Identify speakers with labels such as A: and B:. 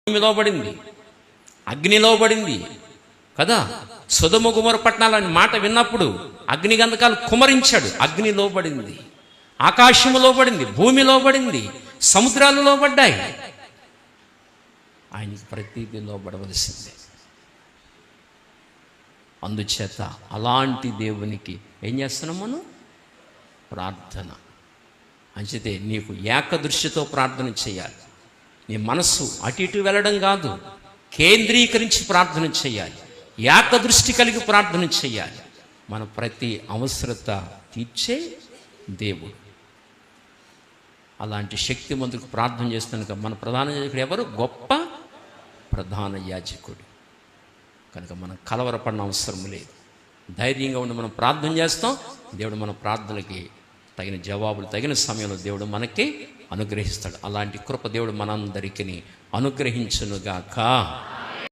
A: లోబడింది, అగ్ని లోబడింది కదా. సొదొమ గొమొర్రా పట్టణాలని మాట విన్నప్పుడు అగ్ని గంధకాలు కుమరించాడు. అగ్ని లోబడింది, ఆకాశము లోబడింది, భూమి లోబడింది, సముద్రాలు లోబడ్డాయి. ఆయనకి ప్రతిదీ లోబడవలసిందే. అందుచేత అలాంటి దేవునికి ఏం చేస్తున్నాం మనం? ప్రార్థన. అంచితే నీకు ఏకదృష్టితో ప్రార్థన చేయాలి. నీ మనస్సు అటు ఇటు వెళ్ళడం కాదు, కేంద్రీకరించి ప్రార్థన చేయాలి. ఏకదృష్టి కలిగి ప్రార్థన చేయాలి. మన ప్రతి అవసరత తీర్చే దేవుడు. అలాంటి శక్తిమంతుడికి ప్రార్థన చేస్తున్నాక మన ప్రధాన యాజకుడు ఎవరు? గొప్ప ప్రధాన యాజకుడు. కనుక మనం కలవరపడిన అవసరం లేదు. ధైర్యంగా ఉండి మనం ప్రార్థన చేస్తాం. దేవుడు మన ప్రార్థనలకి తగిన జవాబులు తగిన సమయంలో దేవుడు మనకి అనుగ్రహిస్తాడు. అలాంటి కృప దేవుడు మనందరికీ అనుగ్రహించునుగాక.